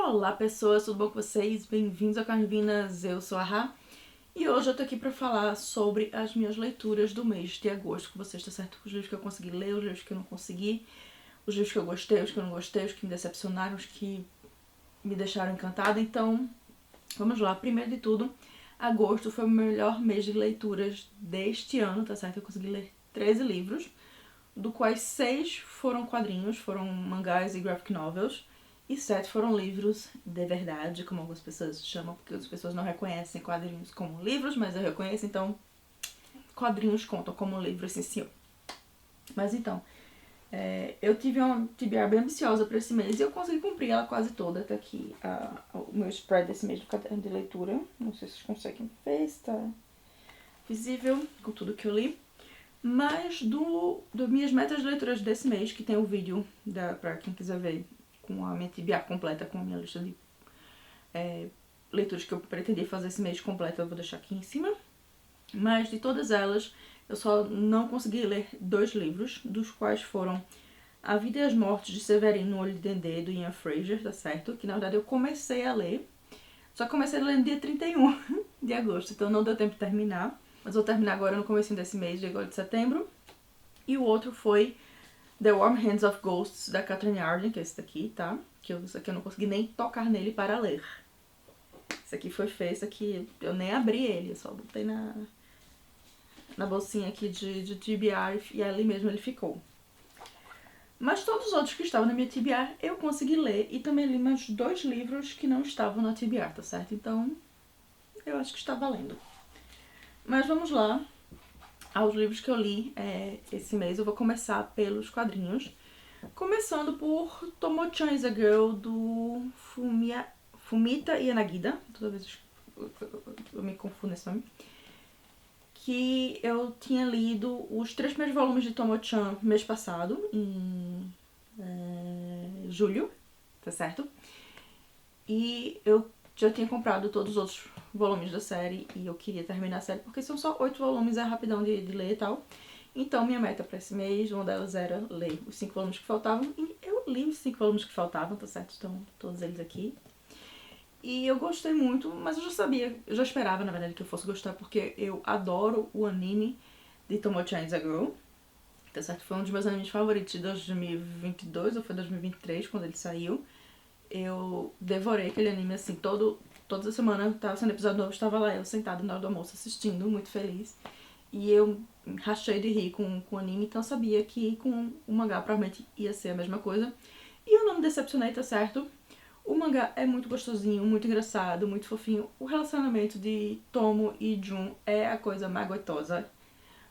Olá pessoas, tudo bom com vocês? Bem-vindos ao Carnivinas, eu sou a Rá e hoje eu tô aqui pra falar sobre as minhas leituras do mês de agosto com vocês, tá certo? Os livros que eu consegui ler, os livros que eu não consegui, os livros que eu gostei, os que eu não gostei, os que me decepcionaram, os que me deixaram encantada. Então, vamos lá. Primeiro de tudo, agosto foi o melhor mês de leituras deste ano, tá certo? Eu consegui ler 13 livros, do quais 6 foram quadrinhos, foram mangás e graphic novels, e 7 foram livros de verdade, como algumas pessoas chamam, porque as pessoas não reconhecem quadrinhos como livros, mas eu reconheço, então quadrinhos contam como livros, sim senhor. Mas então, eu tive uma TBR bem ambiciosa para esse mês e eu consegui cumprir ela quase toda. Tá aqui o meu spread desse mês do caderno de leitura. Não sei se vocês conseguem ver, está visível com tudo que eu li. Mas das minhas metas de leituras desse mês, que tem o vídeo pra quem quiser ver, com a minha TBR completa, com a minha lista de leituras que eu pretendia fazer esse mês completa, eu vou deixar aqui em cima. Mas de todas elas, eu só não consegui ler 2 livros, dos quais foram A Vida e as Mortes de Severino no Olho de Dendê, do Ian Fraser, tá certo? Que na verdade eu comecei a ler, só que comecei a ler no dia 31 de agosto, então não deu tempo de terminar. Mas vou terminar agora no começo desse mês, de agora de setembro. E o outro foi The Warm Hands of Ghosts, da Catherine Arden, que é esse daqui, tá? Esse aqui eu não consegui nem tocar nele para ler. Esse aqui foi feio, esse aqui eu nem abri ele, eu só botei na bolsinha aqui de TBR e ali mesmo ele ficou. Mas todos os outros que estavam na minha TBR eu consegui ler, e também li mais 2 livros que não estavam na TBR, tá certo? Então eu acho que está valendo. Mas vamos lá aos livros que eu li esse mês. Eu vou começar pelos quadrinhos, começando por Tomo-chan is a Girl, do Fumita Yanagida. Toda vez eu me confundo nesse nome. Que eu tinha lido os 3 primeiros volumes de Tomo-chan mês passado, em julho, tá certo? E eu já tinha comprado todos os outros volumes da série e eu queria terminar a série porque são só 8 volumes, é rapidão de ler e tal. Então minha meta pra esse mês, uma delas era ler os 5 volumes que faltavam, e eu li os 5 volumes que faltavam, tá certo? Estão todos eles aqui. E eu gostei muito, mas eu já esperava, na verdade, que eu fosse gostar, porque eu adoro o anime de Tomo-chan is a Girl, tá certo? Foi um dos meus animes favoritos de 2022, ou foi 2023, quando ele saiu. Eu devorei aquele anime, assim, toda semana tava sendo episódio novo, estava lá eu sentada na hora do almoço assistindo, muito feliz. E eu rachei de rir com o anime, então eu sabia que com o mangá provavelmente ia ser a mesma coisa. E eu não me decepcionei, tá certo? O mangá é muito gostosinho, muito engraçado, muito fofinho. O relacionamento de Tomo e Jun é a coisa mais gostosa,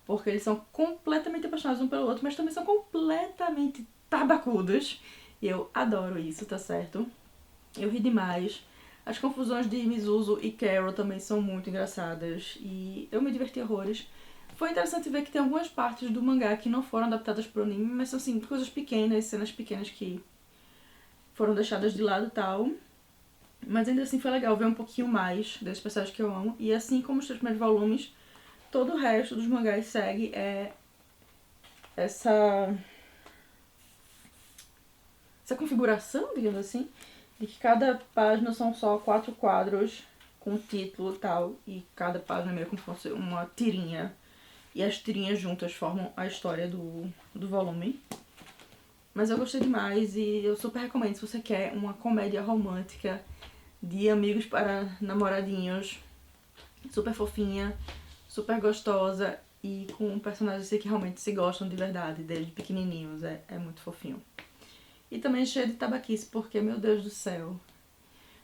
porque eles são completamente apaixonados um pelo outro, mas também são completamente tabacudos. E eu adoro isso, tá certo? Eu ri demais. As confusões de Mizuzu e Carol também são muito engraçadas e eu me diverti horrores. Foi interessante ver que tem algumas partes do mangá que não foram adaptadas pro anime, mas são assim, coisas pequenas, cenas pequenas que foram deixadas de lado e tal. Mas ainda assim foi legal ver um pouquinho mais desses personagens que eu amo. E assim como os 3 primeiros volumes, todo o resto dos mangás segue essa configuração, digamos assim, de que cada página são só 4 quadros com título e tal, e cada página é meio como se fosse uma tirinha, e as tirinhas juntas formam a história do volume. Mas eu gostei demais e eu super recomendo se você quer uma comédia romântica de amigos para namoradinhos, super fofinha, super gostosa e com personagens assim que realmente se gostam de verdade, desde pequenininhos, é muito fofinho. E também cheio de tabaquice, porque, meu Deus do céu,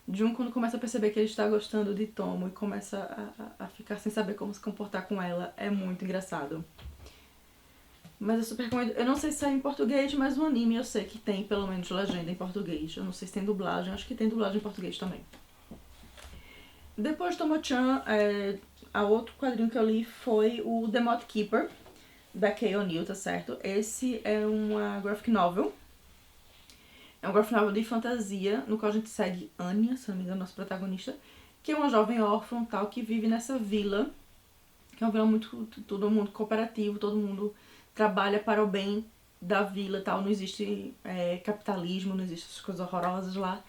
Jun, quando começa a perceber que ele está gostando de Tomo e começa a ficar sem saber como se comportar com ela, é muito engraçado. Mas eu super recomendo. Eu não sei se sai em português, mas o anime eu sei que tem pelo menos legenda em português. Eu não sei se tem dublagem, acho que tem dublagem em português também. Depois de Tomo-chan, a outro quadrinho que eu li foi o The Moth Keeper, da Kay O'Neill, tá certo? Esse é uma graphic novel. É um graphic novel de fantasia, no qual a gente segue Anya, se não me engano, nossa protagonista, que é uma jovem órfã tal, que vive nessa vila, que é uma vila muito, todo mundo cooperativo, todo mundo trabalha para o bem da vila tal, não existe capitalismo, não existe essas coisas horrorosas lá.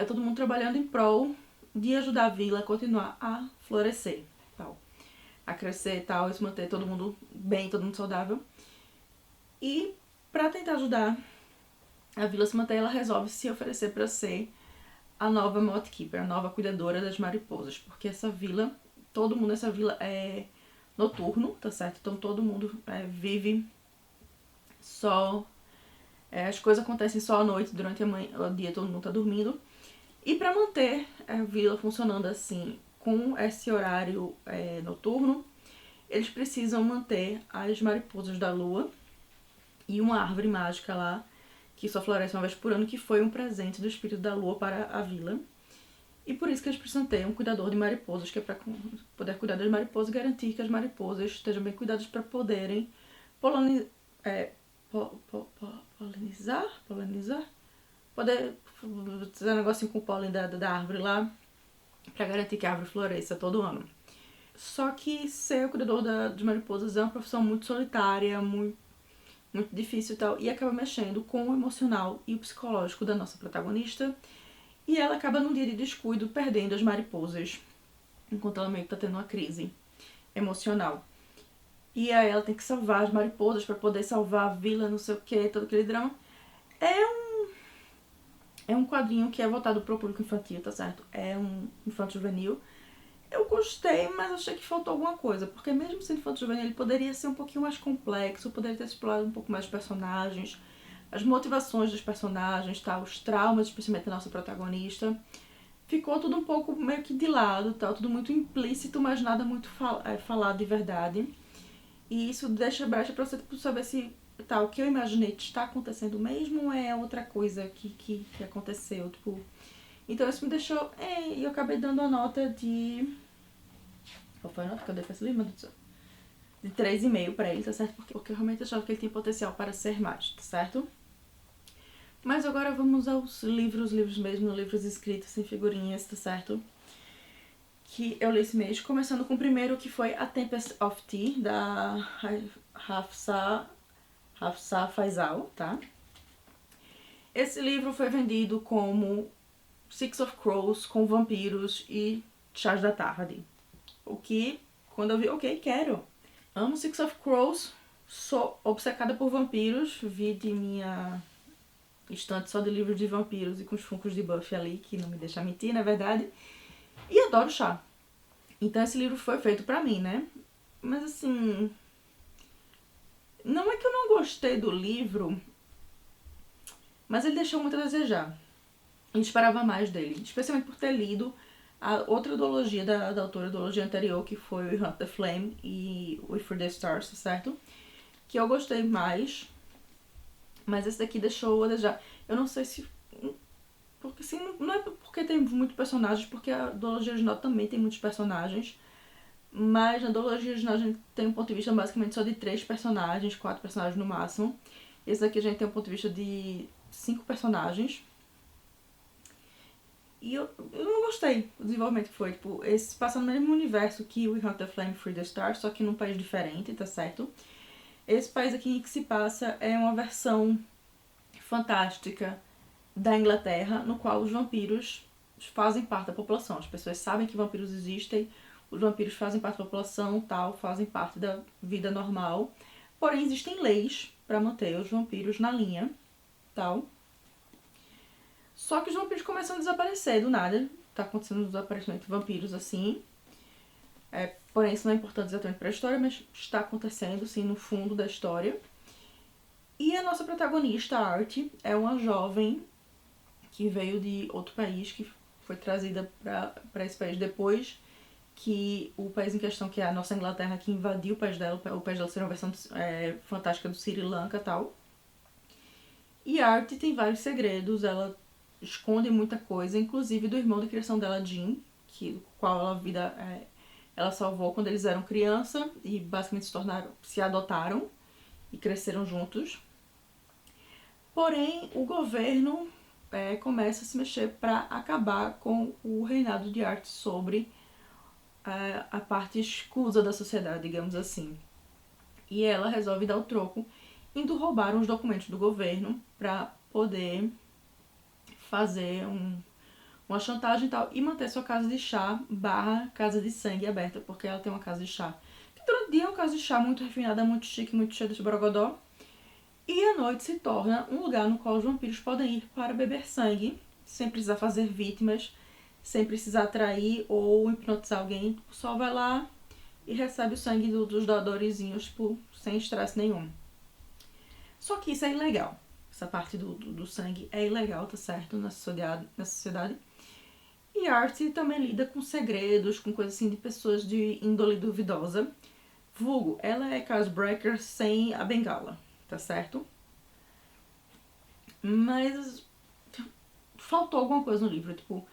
é todo mundo trabalhando em prol de ajudar a vila a continuar a florescer, tal, a crescer e tal, e se manter todo mundo bem, todo mundo saudável. E para tentar ajudar a vila a se manter, ela resolve se oferecer para ser a nova Moth Keeper, a nova cuidadora das mariposas, porque essa vila, todo mundo nessa vila é noturno, tá certo? Então todo mundo vive só, as coisas acontecem só à noite, durante o dia todo mundo tá dormindo. E para manter a vila funcionando assim, com esse horário noturno, eles precisam manter as mariposas da lua e uma árvore mágica lá, que só floresce uma vez por ano, que foi um presente do espírito da lua para a vila. E por isso que eles precisam ter um cuidador de mariposas, que é para poder cuidar das mariposas e garantir que as mariposas estejam bem cuidadas para poderem polinizar, poder fazer um negocinho com o pólen da árvore lá, para garantir que a árvore floresça todo ano. Só que ser o cuidador de mariposas é uma profissão muito solitária, muito difícil e tal, e acaba mexendo com o emocional e o psicológico da nossa protagonista, e ela acaba num dia de descuido perdendo as mariposas, enquanto ela meio que tá tendo uma crise emocional. E aí ela tem que salvar as mariposas para poder salvar a vila, não sei o que, todo aquele drama. É um quadrinho que é voltado pro público infantil, tá certo? É um infanto juvenil. Eu gostei, mas achei que faltou alguma coisa, porque mesmo sendo infanto juvenil, ele poderia ser um pouquinho mais complexo, poderia ter explorado um pouco mais os personagens, as motivações dos personagens, tá? Os traumas, especialmente da nossa protagonista. Ficou tudo um pouco meio que de lado, tá? Tudo muito implícito, mas nada muito falado de verdade. E isso deixa brecha pra você saber se o que eu imaginei está acontecendo mesmo ou é outra coisa que aconteceu, tipo. Então isso me deixou. E eu acabei dando a nota de. Qual foi a nota que eu dei pra esse livro? De 3,5 pra ele, tá certo? Porque eu realmente achava que ele tinha potencial para ser mais, tá certo? Mas agora vamos aos livros mesmo, livros escritos sem figurinhas, tá certo? Que eu li esse mês, começando com o primeiro, que foi A Tempest of Tea, da Hafsa Faisal, tá? Esse livro foi vendido como Six of Crows com vampiros e chás da tarde. O que, quando eu vi, ok, quero. Amo Six of Crows, sou obcecada por vampiros, vi de minha estante só de livros de vampiros e com os funcos de Buffy ali, que não me deixa mentir, na verdade. E adoro chá. Então esse livro foi feito pra mim, né? Mas assim, não é que eu não gostei do livro, mas ele deixou muito a desejar. Eu esperava mais dele, especialmente por ter lido a outra duologia da autora, a duologia anterior, que foi o Hunt the Flame e o For the Stars, certo? Que eu gostei mais, mas esse daqui deixou a desejar. Eu não sei se... Porque assim, não é porque tem muitos personagens, porque a duologia original também tem muitos personagens, mas na duologia original a gente tem um ponto de vista basicamente só de 3 personagens, 4 personagens no máximo. Esse daqui a gente tem um ponto de vista de 5 personagens. E eu não gostei do desenvolvimento que foi. Tipo, esse passa no mesmo universo que o Hunt the Flame Free the Stars, só que num país diferente, tá certo? Esse país aqui que se passa é uma versão fantástica da Inglaterra, no qual os vampiros fazem parte da população. As pessoas sabem que vampiros existem, os vampiros fazem parte da população, tal, fazem parte da vida normal. Porém, existem leis para manter os vampiros na linha, tal. Só que os vampiros começam a desaparecer do nada. Tá acontecendo um desaparecimento de vampiros assim. Porém, isso não é importante exatamente para a história, mas está acontecendo, sim, no fundo da história. E a nossa protagonista, a Art, é uma jovem que veio de outro país, que foi trazida para esse país depois que o país em questão, que é a nossa Inglaterra, que invadiu o país dela ser uma versão fantástica do Sri Lanka e tal. E a Art tem vários segredos, ela esconde muita coisa, inclusive do irmão de criação dela, Jim, qual ela salvou quando eles eram criança e basicamente se adotaram e cresceram juntos. Porém, o governo começa a se mexer para acabar com o reinado de Art sobre a parte escusa da sociedade, digamos assim. E ela resolve dar o troco indo roubar uns documentos do governo para poder fazer uma chantagem e tal, e manter sua casa de chá / casa de sangue aberta, porque ela tem uma casa de chá. Que durante o dia é uma casa de chá muito refinada, muito chique, muito cheia de brogodó. E à noite se torna um lugar no qual os vampiros podem ir para beber sangue, sem precisar fazer vítimas, sem precisar atrair ou hipnotizar alguém. Só vai lá e recebe o sangue dos doadorzinhos, tipo, sem estresse nenhum. Só que isso é ilegal. Essa parte do sangue é ilegal, tá certo? Na sociedade. E a arte também lida com segredos, com coisas assim de pessoas de índole duvidosa. Vulgo, ela é Casebreaker sem a bengala, tá certo? Mas faltou alguma coisa no livro, tipo...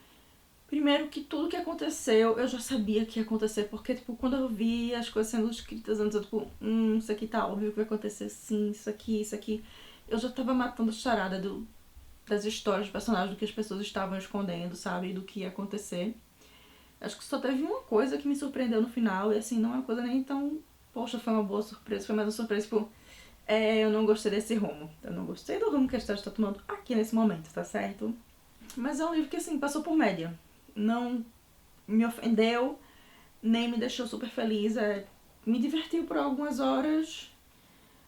Primeiro que tudo que aconteceu, eu já sabia que ia acontecer, porque, tipo, quando eu vi as coisas sendo escritas antes, eu, tipo, isso aqui tá óbvio que vai acontecer, sim, isso aqui. Eu já tava matando a charada das histórias dos personagens, do que as pessoas estavam escondendo, sabe, do que ia acontecer. Acho que só teve uma coisa que me surpreendeu no final, e assim, não é uma coisa nem tão... Poxa, foi uma boa surpresa, foi mais uma surpresa, tipo... eu não gostei desse rumo. Eu não gostei do rumo que a história está tomando aqui nesse momento, tá certo? Mas é um livro que, assim, passou por média. Não me ofendeu, nem me deixou super feliz. Me divertiu por algumas horas,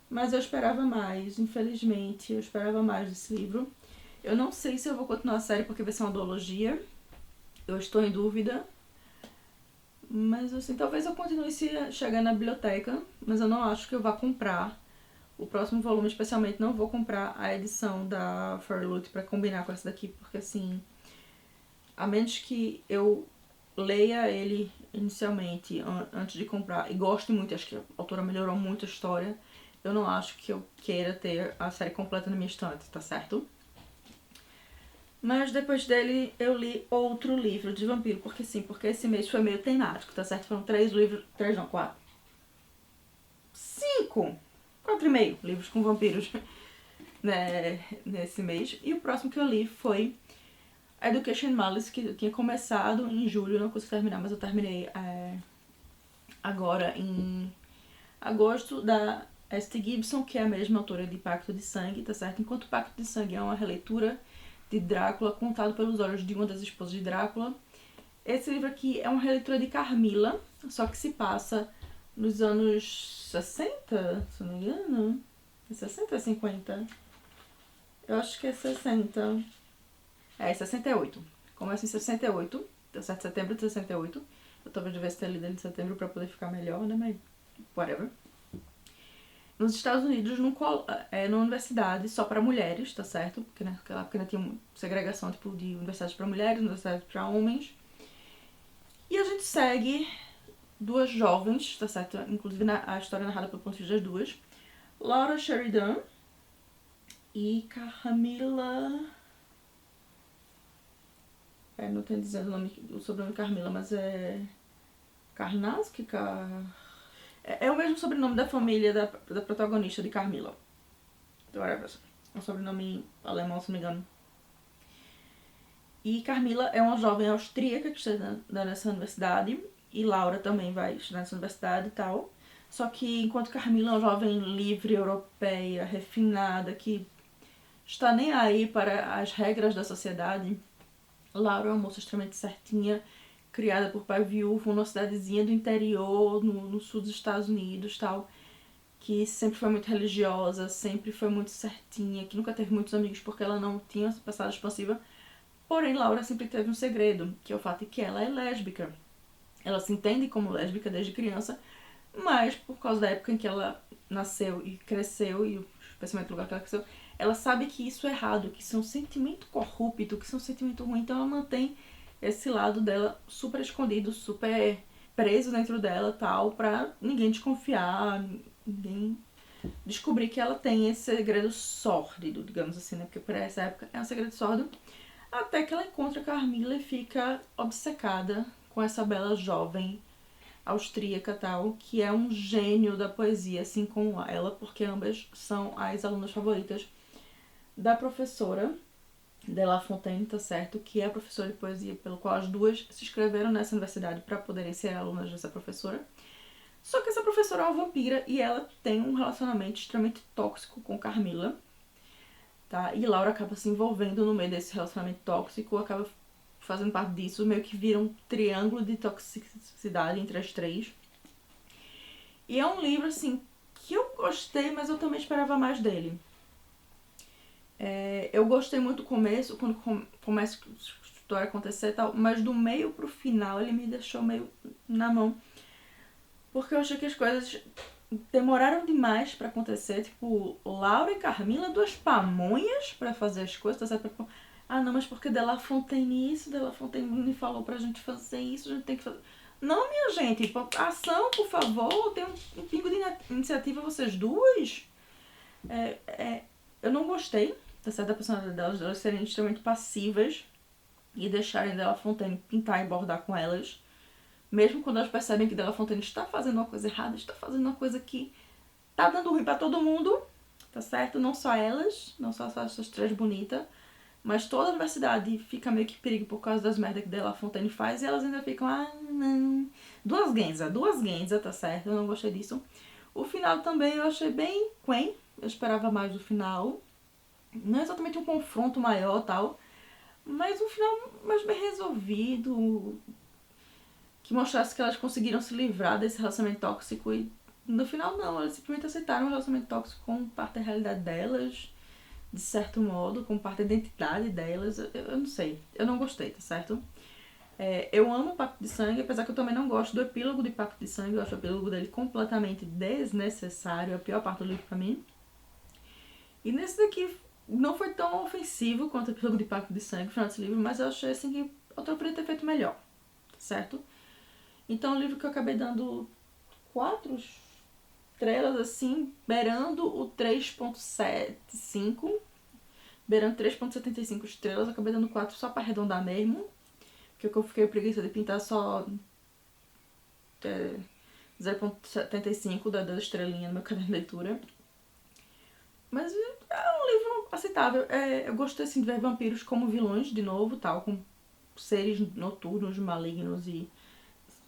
mas eu esperava mais, infelizmente. Eu esperava mais desse livro. Eu não sei se eu vou continuar a série porque vai ser uma duologia. Eu estou em dúvida. Mas, assim, talvez eu continue se chegar na biblioteca, mas eu não acho que eu vá comprar o próximo volume, especialmente não vou comprar a edição da Fairyloot pra combinar com essa daqui, porque, assim, a menos que eu leia ele inicialmente, antes de comprar, e goste muito, acho que a autora melhorou muito a história, eu não acho que eu queira ter a série completa na minha estante, tá certo? Mas depois dele eu li outro livro de vampiro, porque sim, porque esse mês foi meio temático, tá certo? Foram 3 livros, 3 não, 4. 5! 4,5 livros com vampiros, né, nesse mês. E o próximo que eu li foi Education Malice, que eu tinha começado em julho, não consegui terminar, mas eu terminei agora em agosto, da St. Gibson, que é a mesma autora de Pacto de Sangue, tá certo? Enquanto Pacto de Sangue é uma releitura de Drácula, contado pelos olhos de uma das esposas de Drácula, esse livro aqui é uma releitura de Carmilla, só que se passa nos anos 60, se não me engano. É 60 ou 50? Eu acho que é 60. 68. Começa em 68, deu certo, setembro de 68. Eu talvez devesse ter lido ele em setembro pra poder ficar melhor, né, mas whatever. Nos Estados Unidos, numa universidade só pra mulheres, tá certo? Porque naquela época ainda tinha segregação, tipo, de universidades pra mulheres, universidades pra homens. E a gente segue duas jovens, tá certo? Inclusive a história é narrada pelo ponto de vista das duas. Laura Sheridan e Carmilla... não tô dizendo o sobrenome Carmilla, mas é... Karnaski? É o mesmo sobrenome da família da protagonista de Carmilla. Whatever. É um sobrenome alemão, se não me engano. E Carmilla é uma jovem austríaca que estuda nessa universidade. E Laura também vai estudar nessa universidade e tal. Só que enquanto Carmilla é uma jovem livre, europeia, refinada, que está nem aí para as regras da sociedade, Laura é uma moça extremamente certinha, criada por pai viúvo numa cidadezinha do interior, no sul dos Estados Unidos, tal, que sempre foi muito religiosa, sempre foi muito certinha, que nunca teve muitos amigos porque ela não tinha essa passagem expansiva. Porém, Laura sempre teve um segredo, que é o fato de que ela é lésbica. Ela se entende como lésbica desde criança, mas por causa da época em que ela nasceu e cresceu, e especialmente do lugar que ela cresceu, ela sabe que isso é errado, que isso é um sentimento corrupto, que isso é um sentimento ruim, então ela mantém esse lado dela super escondido, super preso dentro dela, tal, pra ninguém desconfiar, ninguém descobrir que ela tem esse segredo sórdido, digamos assim, né? Porque por essa época é um segredo sórdido. Até que ela encontra Carmilla e fica obcecada com essa bela jovem austríaca, tal, que é um gênio da poesia, assim como ela, porque ambas são as alunas favoritas da professora de La Fontaine, tá certo? Que é a professora de poesia pelo qual as duas se inscreveram nessa universidade para poderem ser alunas dessa professora. Só que essa professora é uma vampira e ela tem um relacionamento extremamente tóxico com Carmilla, tá? E Laura acaba se envolvendo no meio desse relacionamento tóxico, acaba fazendo parte disso, meio que vira um triângulo de toxicidade entre as três. E é um livro, assim, que eu gostei, mas eu também esperava mais dele. Eu gostei muito do começo, quando começa a história a acontecer e tal, mas do meio pro final ele me deixou meio na mão. Porque eu achei que as coisas demoraram demais pra acontecer. Tipo, Laura e Carmila, duas pamonhas pra fazer as coisas, tá certo? Ah, não, mas porque Della Fontaine isso, Della Fontaine me falou pra gente fazer isso, a gente tem que fazer... Não, minha gente, ação, por favor, tem um pingo de iniciativa vocês duas. Eu não gostei, tá certo, da personalidade delas serem extremamente passivas e deixarem Della Fontaine pintar e bordar com elas. Mesmo quando elas percebem que Della Fontaine está fazendo uma coisa errada, está fazendo uma coisa que tá dando ruim pra todo mundo, tá certo? Não só elas, não só essas três bonitas, mas toda a universidade fica meio que em perigo por causa das merdas que Della Fontaine faz e elas ainda ficam, ah, não. Duas Genza, tá certo? Eu não gostei disso. O final também eu achei bem quen, eu esperava mais do final. Não é exatamente um confronto maior tal, mas um final mais bem resolvido, que mostrasse que elas conseguiram se livrar desse relacionamento tóxico e no final não, elas simplesmente aceitaram o relacionamento tóxico como parte da realidade delas, de certo modo, como parte da identidade delas. Eu não sei, eu não gostei, tá certo? Eu amo o Pacto de Sangue, apesar que eu também não gosto do epílogo de Pacto de Sangue, eu acho o epílogo dele completamente desnecessário, é a pior parte do livro pra mim. E nesse daqui não foi tão ofensivo quanto o epílogo de Pacto de Sangue, no final desse livro, mas eu achei assim que o autor poderia ter feito melhor, tá certo? Então é um livro que eu acabei dando 4 estrelas, assim, beirando o 3.75, beirando 3.75 estrelas, eu acabei dando 4 só pra arredondar mesmo, porque eu fiquei preguiça de pintar só 0.75 da estrelinha no meu caderno de leitura. Mas é um livro aceitável. Eu gostei assim, de ver vampiros como vilões, de novo, tal, com seres noturnos, malignos e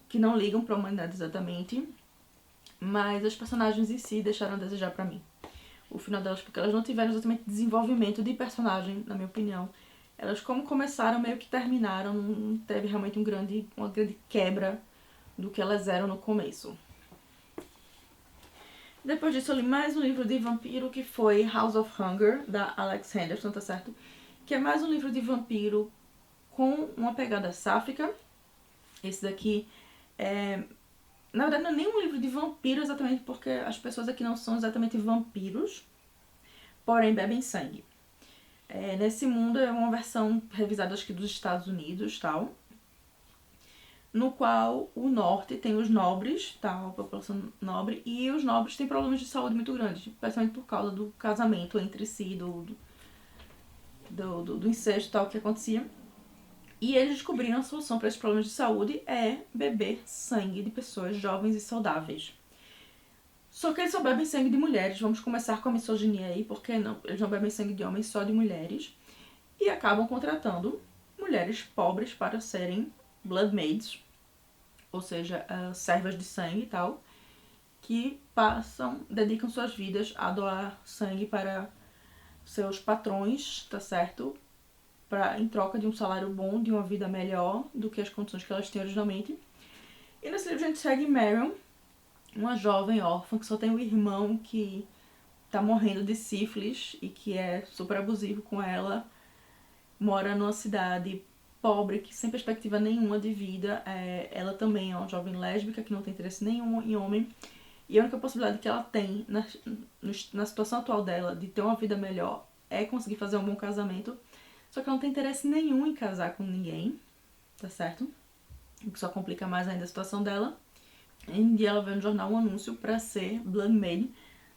que não ligam pra humanidade exatamente. Mas os personagens em si deixaram a desejar pra mim. O final delas, porque elas não tiveram exatamente desenvolvimento de personagem, na minha opinião. Elas como começaram, meio que terminaram, não teve realmente uma grande quebra do que elas eram no começo. Depois disso eu li mais um livro de vampiro que foi House of Hunger, da Alex Henderson, tá certo? Que é mais um livro de vampiro com uma pegada sáfica. Esse daqui na verdade não é nem um livro de vampiro exatamente porque as pessoas aqui não são exatamente vampiros, porém bebem sangue. Nesse mundo é uma versão revisada acho que dos Estados Unidos, tal, no qual o norte tem os nobres, tal, a população nobre, e os nobres têm problemas de saúde muito grandes, principalmente por causa do casamento entre si, do incesto tal que acontecia. E eles descobriram a solução para esses problemas de saúde é beber sangue de pessoas jovens e saudáveis. Só que eles só bebem sangue de mulheres. Vamos começar com a misoginia aí, porque não, eles não bebem sangue de homens, só de mulheres. E acabam contratando mulheres pobres para serem blood maids, ou seja, servas de sangue e tal, que dedicam suas vidas a doar sangue para seus patrões, tá certo? Em troca de um salário bom, de uma vida melhor do que as condições que elas têm originalmente. E nesse livro a gente segue Marion, uma jovem órfã que só tem um irmão que tá morrendo de sífilis e que é super abusivo com ela. Mora numa cidade pobre, que sem perspectiva nenhuma de vida. Ela também é uma jovem lésbica que não tem interesse nenhum em homem. E a única possibilidade que ela tem na situação atual dela de ter uma vida melhor é conseguir fazer um bom casamento. Só que ela não tem interesse nenhum em casar com ninguém, tá certo? O que só complica mais ainda a situação dela. E um dia ela vê no jornal um anúncio pra ser Blood Maid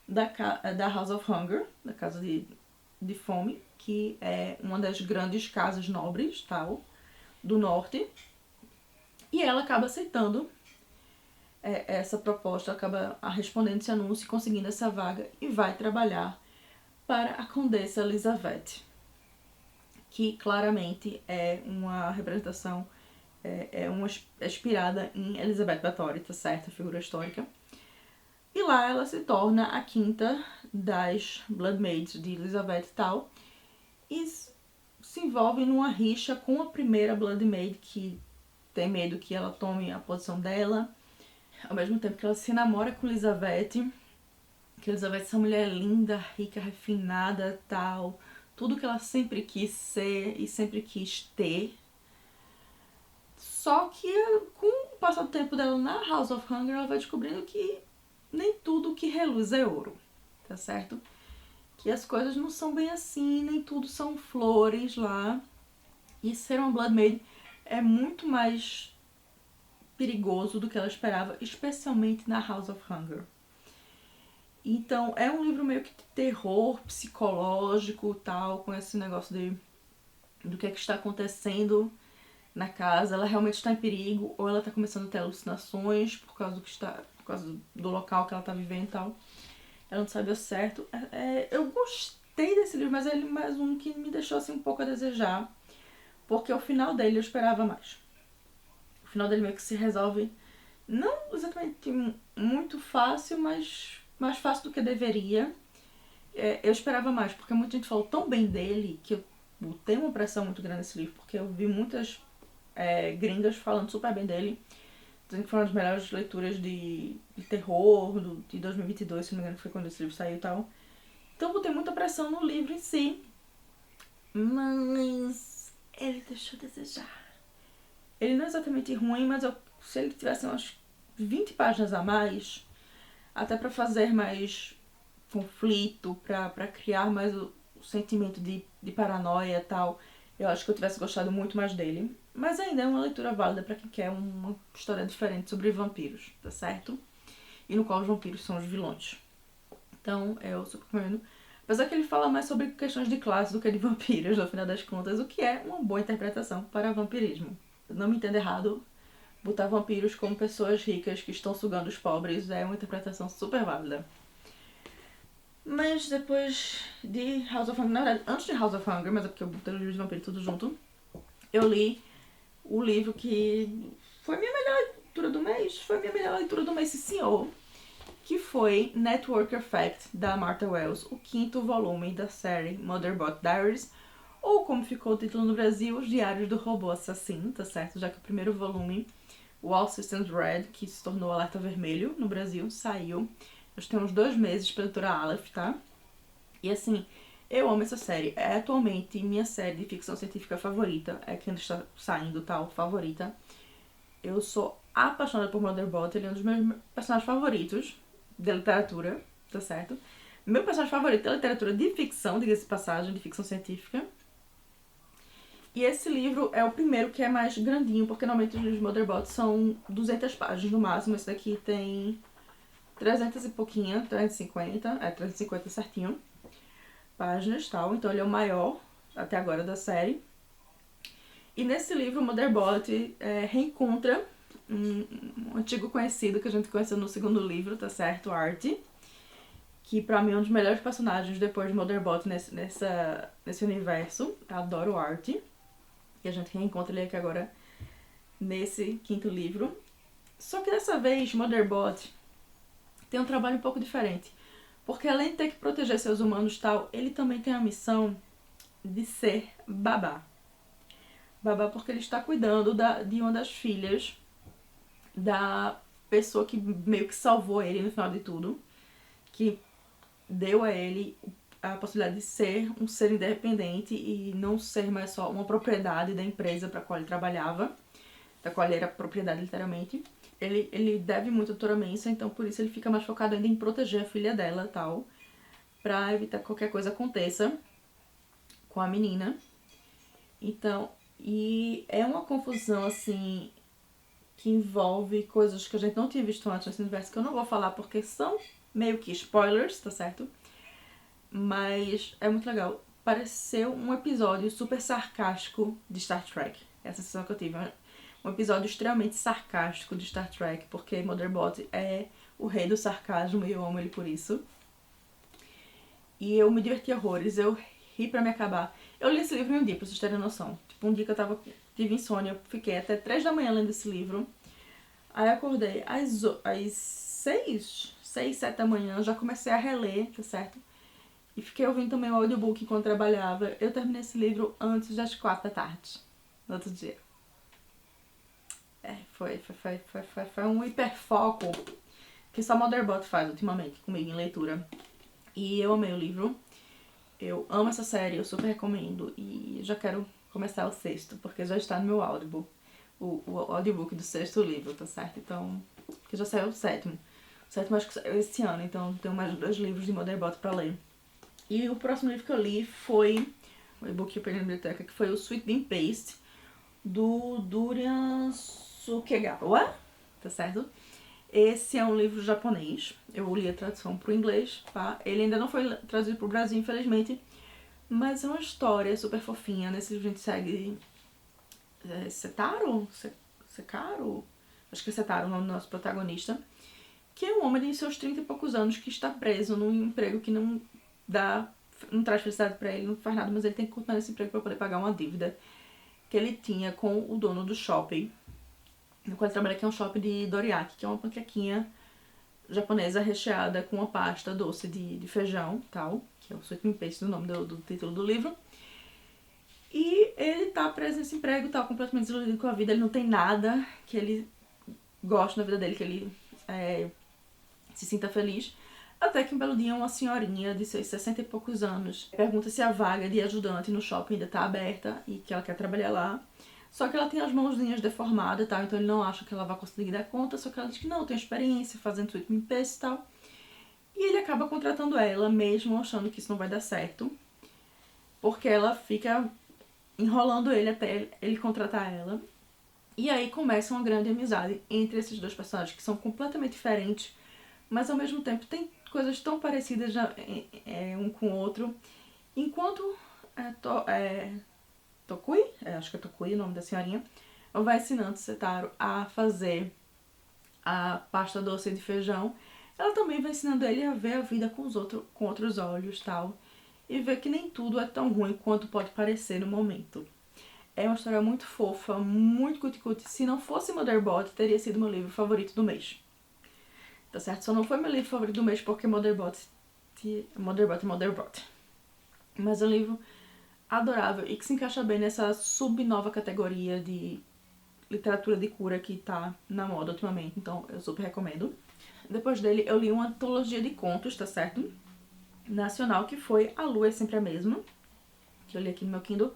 da House of Hunger, da Casa de Fome, que é uma das grandes casas nobres, tal, do norte. E ela acaba aceitando essa proposta, acaba respondendo esse anúncio, conseguindo essa vaga e vai trabalhar para a Condessa Elizabeth, que claramente é uma representação, uma inspirada em Elizabeth Bathory, tá certo? A figura histórica. E lá ela se torna a quinta das Blood Maids de Elizabeth e tal. E se envolve numa rixa com a primeira Blood Maid, que tem medo que ela tome a posição dela. Ao mesmo tempo que ela se namora com Elizabeth, que Elizabeth é essa mulher linda, rica, refinada, tal, tudo que ela sempre quis ser e sempre quis ter. Só que com o passar do tempo dela na House of Hunger, ela vai descobrindo que nem tudo que reluz é ouro, tá certo? Que as coisas não são bem assim, nem tudo são flores lá. E ser uma Blood Maid é muito mais perigoso do que ela esperava, especialmente na House of Hunger. Então, é um livro meio que de terror psicológico, tal, com esse negócio do que é que está acontecendo na casa. Ela realmente está em perigo, ou ela está começando a ter alucinações por causa do local que ela está vivendo e tal. Ela não sabe o certo. Eu gostei desse livro, mas ele é mais um que me deixou assim um pouco a desejar, porque o final dele eu esperava mais. O final dele meio que se resolve, não exatamente muito fácil, mas mais fácil do que deveria. Eu esperava mais, porque muita gente falou tão bem dele que eu botei uma pressão muito grande nesse livro, porque eu vi muitas gringas falando super bem dele, dizendo que foi uma das melhores leituras de terror de 2022, se não me engano, que foi quando esse livro saiu e tal. Então eu botei muita pressão no livro em si, mas ele deixou a desejar. Ele não é exatamente ruim, mas se ele tivesse umas 20 páginas a mais, até pra fazer mais conflito, pra criar mais o sentimento de paranoia e tal, eu acho que eu tivesse gostado muito mais dele. Mas ainda é uma leitura válida pra quem quer uma história diferente sobre vampiros, tá certo? E no qual os vampiros são os vilões. Então, eu super recomendo. Apesar que ele fala mais sobre questões de classe do que de vampiros, no final das contas, o que é uma boa interpretação para vampirismo. Não me entenda errado, botar vampiros como pessoas ricas que estão sugando os pobres é uma interpretação super válida. Mas depois de House of Hunger, na verdade, antes de House of Hunger, mas é porque eu botei os livros de vampiro tudo junto, eu li o livro que foi a minha melhor leitura do mês. Foi a minha melhor leitura do mês, sim senhor. Que foi Network Effect, da Martha Wells, o 5º volume da série Motherbot Diaries, ou como ficou o título no Brasil, Os Diários do Robô Assassino, tá certo? Já que o primeiro volume, o All Systems Red, que se tornou Alerta Vermelho no Brasil, saiu. Nós temos 2 meses pra editora Aleph, tá? E assim, eu amo essa série. É atualmente minha série de ficção científica favorita. É que ainda está saindo, tal, favorita. Eu sou apaixonada por Motherbot. Ele é um dos meus personagens favoritos da literatura, tá certo? Meu personagem favorito da literatura de ficção, diga-se de passagem, de ficção científica. E esse livro é o primeiro que é mais grandinho, porque normalmente os livros de Motherbot são 200 páginas no máximo. Esse daqui tem 300 e pouquinho, 350, 350 certinho, páginas, tal. Então ele é o maior, até agora, da série. E nesse livro, o Motherbot reencontra um antigo conhecido que a gente conheceu no segundo livro, tá certo? Artie, que pra mim é um dos melhores personagens depois de Motherbot nesse universo. Eu adoro o Artie. E a gente reencontra ele aqui agora nesse 5º livro. Só que dessa vez, Motherbot tem um trabalho um pouco diferente. Porque além de ter que proteger seus humanos e tal, ele também tem a missão de ser babá. Babá porque ele está cuidando de uma das filhas da pessoa que meio que salvou ele no final de tudo. Que deu a ele a possibilidade de ser um ser independente e não ser mais só uma propriedade da empresa para a qual ele trabalhava, da qual ele era propriedade literalmente. Ele deve muito a Tora Mensa, então por isso ele fica mais focado ainda em proteger a filha dela e tal, pra evitar que qualquer coisa aconteça com a menina. Então, e é uma confusão assim que envolve coisas que a gente não tinha visto antes nesse universo, que eu não vou falar porque são meio que spoilers, tá certo? Mas é muito legal. Pareceu um episódio super sarcástico de Star Trek. Essa sensação que eu tive. Um episódio extremamente sarcástico de Star Trek, porque Motherbot é o rei do sarcasmo e eu amo ele por isso. E eu me diverti horrores, eu ri pra me acabar. Eu li esse livro em um dia, pra vocês terem noção. Tipo, um dia que eu tive insônia, eu fiquei até 3 da manhã lendo esse livro. Aí acordei às 6, 7 da manhã, já comecei a reler, tá certo? E fiquei ouvindo também o audiobook enquanto trabalhava. Eu terminei esse livro antes das 4 da tarde, no outro dia. Foi um hiperfoco que só Motherboard faz ultimamente comigo em leitura. E eu amei o livro. Eu amo essa série, eu super recomendo. E já quero começar o 6º, porque já está no meu Audible. O audiobook do 6º livro, tá certo? Então, porque já saiu o 7º. O 7º acho que saiu esse ano, então tenho mais 2 livros de Motherboard pra ler. E o próximo livro que eu li foi o e-book que eu peguei na biblioteca, que foi o Sweet Bean Paste, do Durian Sukegawa, tá certo? Esse é um livro japonês, eu li a tradução pro inglês, tá? Ele ainda não foi traduzido pro Brasil, infelizmente, mas é uma história super fofinha. Nesse livro a gente segue Setaro? Sekaro? Acho que é Setaro o nome do nosso protagonista, que é um homem de seus 30 e poucos anos que está preso num emprego que não traz felicidade pra ele, não faz nada, mas ele tem que continuar nesse emprego pra poder pagar uma dívida que ele tinha com o dono do shopping, no qual ele trabalha, que é um shopping de doriyaki, que é uma panquequinha japonesa recheada com uma pasta doce de feijão, tal, que é o sweet bean paste, do nome do título do livro. E ele tá preso nesse emprego, tá completamente desiludido com a vida, ele não tem nada que ele goste na vida dele, que ele se sinta feliz. Até que um belo dia uma senhorinha de seus 60 e poucos anos pergunta se a vaga de ajudante no shopping ainda tá aberta e que ela quer trabalhar lá. Só que ela tem as mãozinhas deformadas, tá? Então ele não acha que ela vai conseguir dar conta, só que ela diz que não, tem experiência fazendo sweet bean paste e tal. E ele acaba contratando ela, mesmo achando que isso não vai dar certo, porque ela fica enrolando ele até ele contratar ela. E aí começa uma grande amizade entre esses dois personagens, que são completamente diferentes, mas ao mesmo tempo tem coisas tão parecidas um com o outro. Enquanto Tokui, acho que é Tokui o nome da senhorinha, vai ensinando Setaro a fazer a pasta doce de feijão, ela também vai ensinando ele a ver a vida com outros olhos, tal, e ver que nem tudo é tão ruim quanto pode parecer no momento. É uma história muito fofa, muito cuti-cuti. Se não fosse Motherboard, teria sido meu livro favorito do mês. Tá certo? Só não foi meu livro favorito do mês porque Motherboard. Mas é um livro adorável e que se encaixa bem nessa subnova categoria de literatura de cura que tá na moda ultimamente, então eu super recomendo. Depois dele eu li uma antologia de contos, tá certo? Nacional, que foi A Lua é Sempre a Mesma, que eu li aqui no meu Kindle,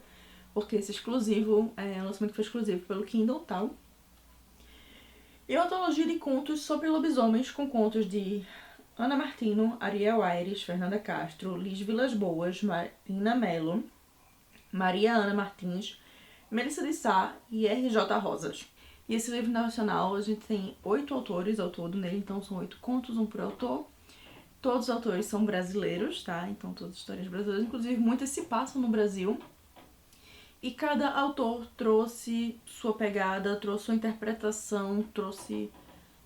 porque esse exclusivo, um lançamento que foi exclusivo pelo Kindle e tal. E uma antologia de contos sobre lobisomens, com contos de Ana Martino, Ariel Aires, Fernanda Castro, Liz Vilas Boas, Marina Mello, Maria Ana Martins, Melissa de Sá e R.J. Rosas. E esse livro nacional, a gente tem 8 autores ao todo nele, então são 8 contos, um por autor. Todos os autores são brasileiros, tá? Então todas histórias brasileiras, inclusive muitas se passam no Brasil. E cada autor trouxe sua pegada, trouxe sua interpretação, trouxe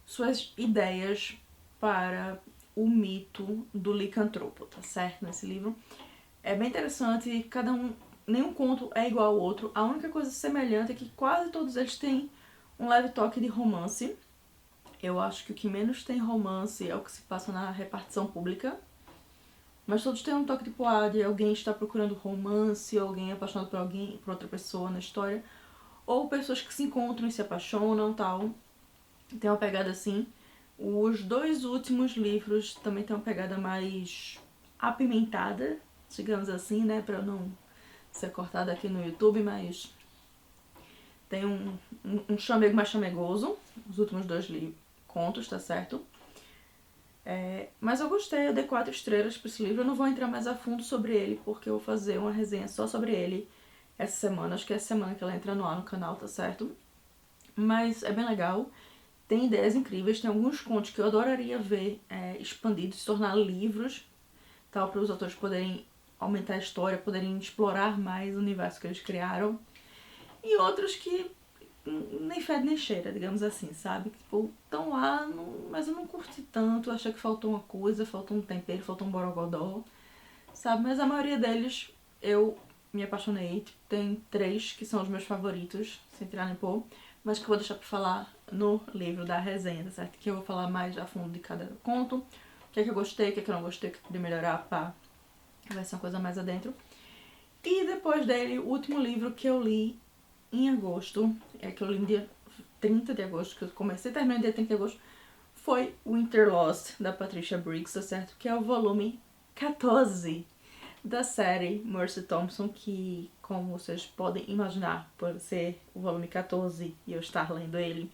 suas ideias para o mito do licantropo, tá certo? Nesse livro. É bem interessante, nenhum conto é igual ao outro. A única coisa semelhante é que quase todos eles têm um leve toque de romance. Eu acho que o que menos tem romance é o que se passa na repartição pública. Mas todos têm um toque tipo, de alguém está procurando romance, ou alguém é apaixonado por outra pessoa na história. Ou pessoas que se encontram e se apaixonam, tal. Tem uma pegada assim. Os 2 últimos livros também tem uma pegada mais apimentada, digamos assim, né? Pra eu não ser cortada aqui no YouTube, mas tem um chamego mais chamegoso. Os últimos 2 contos, tá certo? Mas eu gostei, eu dei 4 estrelas pra esse livro. Eu não vou entrar mais a fundo sobre ele, porque eu vou fazer uma resenha só sobre ele essa semana. Acho que é essa semana que ela entra no ar no canal, tá certo? Mas é bem legal. Tem ideias incríveis, tem alguns contos que eu adoraria ver expandidos, se tornar livros, tal, para os autores poderem aumentar a história, poderem explorar mais o universo que eles criaram. E outros que nem fede nem cheira, digamos assim, sabe? Tipo, estão lá, mas eu não curti tanto, achei que faltou uma coisa, faltou um tempero, faltou um borogodó, sabe? Mas a maioria deles eu me apaixonei. Tipo, tem 3 que são os meus favoritos, sem tirar nem pôr, mas que eu vou deixar pra falar no livro da resenha, tá certo? Que eu vou falar mais a fundo de cada conto, o que é que eu gostei, o que é que eu não gostei, o que eu podia melhorar, pá. vai ser uma coisa mais adentro. E depois dele, o último livro que eu li em agosto, que eu li no dia 30 de agosto, que eu comecei e terminei no dia 30 de agosto, foi Winter Lost, da Patricia Briggs, tá certo? Que é o volume 14 da série Mercy Thompson, que, como vocês podem imaginar, por ser o volume 14 e eu estar lendo ele,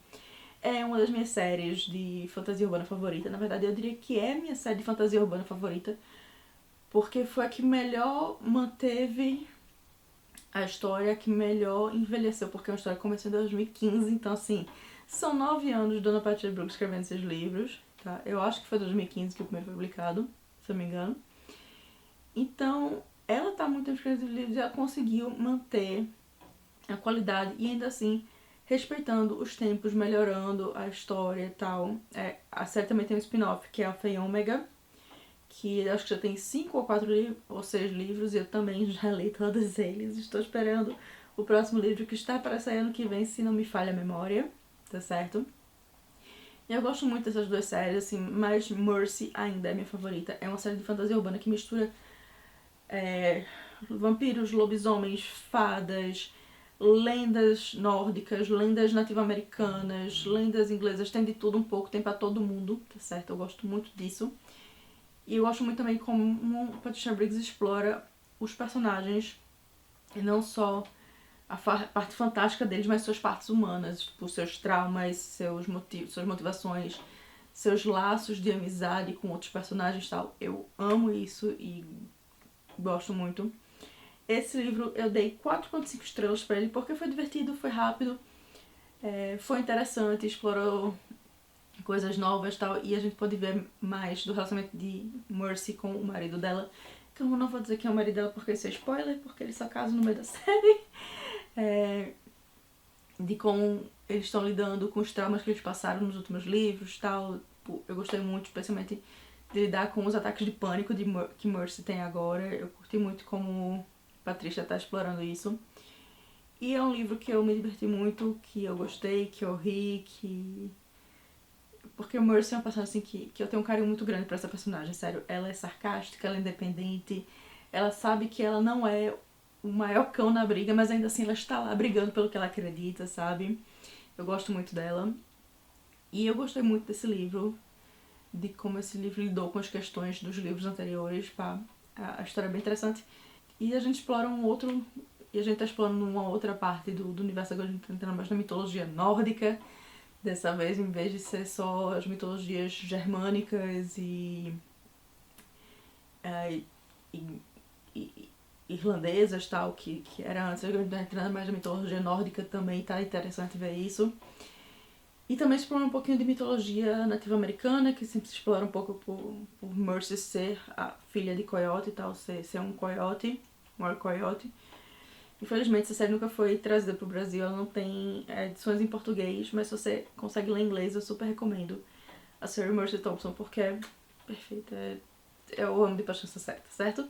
é uma das minhas séries de fantasia urbana favorita. Na verdade, eu diria que é a minha série de fantasia urbana favorita, porque foi a que melhor manteve a história, que melhor envelheceu, porque é uma história que começou em 2015, então assim, são 9 anos de Dona Patricia Brooks escrevendo esses livros, tá? Eu acho que foi 2015 que o primeiro foi publicado, se eu não me engano. Então, ela tá muito tempo escrevendo livros e ela conseguiu manter a qualidade e ainda assim respeitando os tempos, melhorando a história e tal. A série também tem um spin-off, que é Alpha e Ômega, que acho que já tem 5 ou 4 ou 6 livros, e eu também já li todos eles. Estou esperando o próximo livro, que está para sair ano que vem, se não me falha a memória, tá certo? E eu gosto muito dessas duas séries, assim, mas Mercy ainda é minha favorita. É uma série de fantasia urbana que mistura vampiros, lobisomens, fadas, lendas nórdicas, lendas nativo-americanas, lendas inglesas, tem de tudo um pouco, tem pra todo mundo, tá certo? Eu gosto muito disso. E eu gosto muito também como Patricia Briggs explora os personagens, e não só a parte fantástica deles, mas suas partes humanas, tipo, seus traumas, seus motivos, suas motivações, seus laços de amizade com outros personagens e tal. Eu amo isso e gosto muito. Esse livro eu dei 4,5 estrelas pra ele, porque foi divertido, foi rápido, foi interessante, explorou coisas novas e tal, e a gente pode ver mais do relacionamento de Mercy com o marido dela, que eu não vou dizer que é o marido dela porque isso é spoiler, porque eles só casam no meio da série, de como eles estão lidando com os traumas que eles passaram nos últimos livros e tal. Eu gostei muito, especialmente, de lidar com os ataques de pânico que Mercy tem agora. Eu curti muito como Patrícia tá explorando isso. E é um livro que eu me diverti muito, que eu gostei, que eu ri, que... Porque Mercy é uma personagem assim, que eu tenho um carinho muito grande pra essa personagem, sério. Ela é sarcástica, ela é independente, ela sabe que ela não é o maior cão na briga, mas ainda assim ela está lá brigando pelo que ela acredita, sabe? Eu gosto muito dela. E eu gostei muito desse livro, de como esse livro lidou com as questões dos livros anteriores, pá. A história é bem interessante. E a gente explora e a gente tá explorando uma outra parte do universo, agora a gente tá entrando mais na mitologia nórdica. Dessa vez, em vez de ser só as mitologias germânicas e irlandesas, tal, que era antes, agora a gente tá entrando mais na mitologia nórdica também, tá interessante ver isso. E também explora um pouquinho de mitologia nativa-americana, que sempre se explora um pouco por Mercy ser a filha de coiote e tal, ser um coiote, um coiote. Infelizmente essa série nunca foi trazida pro Brasil, ela não tem edições em português, mas se você consegue ler inglês, eu super recomendo a série Mercy Thompson, porque é perfeita, eu amo de paixão essa série, tá certo?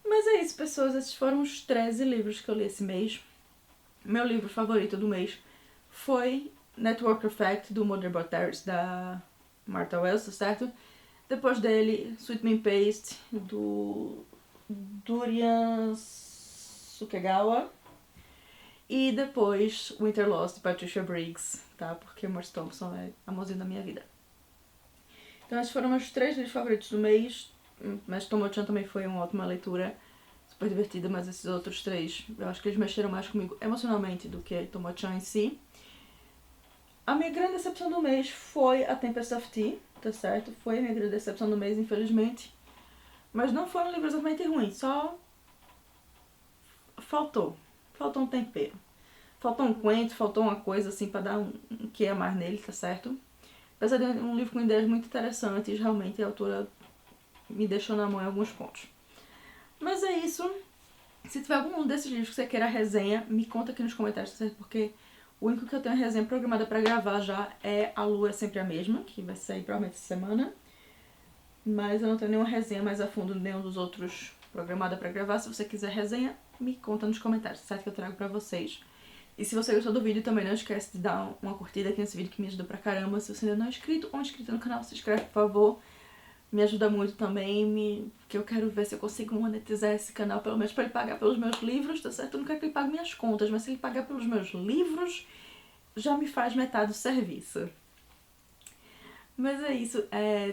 Mas é isso, pessoas, esses foram os 13 livros que eu li esse mês. Meu livro favorito do mês foi Network Effect, do Motherboard Terrace, da Martha Wells, tá certo? Depois dele, Sweet Bean Paste, do Durian Sukegawa. E depois, Winter Lost, de Patricia Briggs, tá? Porque Mercy Thompson é a mozinha da minha vida. Então esses foram meus 3 livros favoritos do mês, mas Tomo-chan também foi uma ótima leitura, super divertida, mas esses outros 3, eu acho que eles mexeram mais comigo emocionalmente do que Tomo-chan em si. A minha grande decepção do mês foi A Tempest of Tea, tá certo? Foi a minha grande decepção do mês, infelizmente. Mas não foi um livro exatamente ruim, só faltou um tempero. Faltou um coentro, faltou uma coisa assim pra dar um que a mais nele, tá certo? Apesar de um livro com ideias muito interessantes, realmente a autora me deixou na mão em alguns pontos. Mas é isso. Se tiver algum desses livros que você queira resenha, me conta aqui nos comentários, tá certo? Porque o único que eu tenho a resenha programada pra gravar já é A Lua é Sempre a Mesma, que vai sair provavelmente essa semana. Mas eu não tenho nenhuma resenha mais a fundo de nenhum dos outros programada pra gravar. Se você quiser resenha, me conta nos comentários, certo? Que eu trago pra vocês. E se você gostou do vídeo, também não esquece de dar uma curtida aqui nesse vídeo, que me ajuda pra caramba. Se você ainda não é inscrito ou inscrita no canal, se inscreve, por favor. me ajuda muito também, que eu quero ver se eu consigo monetizar esse canal, pelo menos pra ele pagar pelos meus livros, tá certo? Eu não quero que ele pague minhas contas, mas se ele pagar pelos meus livros, já me faz metade do serviço. Mas é isso,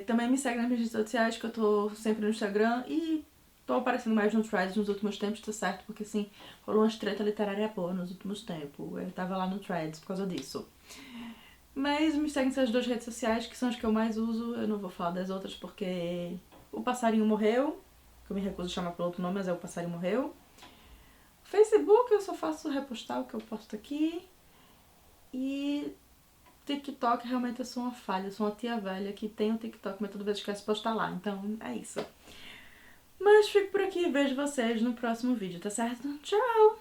também me segue nas minhas redes sociais, que eu tô sempre no Instagram, e tô aparecendo mais no Threads nos últimos tempos, tá certo? Porque assim, rolou uma treta literária boa nos últimos tempos, eu tava lá no Threads por causa disso. Mas me segue nessas duas redes sociais, que são as que eu mais uso, eu não vou falar das outras porque o passarinho morreu, que eu me recuso a chamar pelo outro nome, mas é o passarinho morreu. Facebook eu só faço repostar o que eu posto aqui. E TikTok realmente eu sou uma falha, eu sou uma tia velha que tem o TikTok, mas toda vez esquece de postar lá, então é isso. Mas fico por aqui e vejo vocês no próximo vídeo, tá certo? Tchau!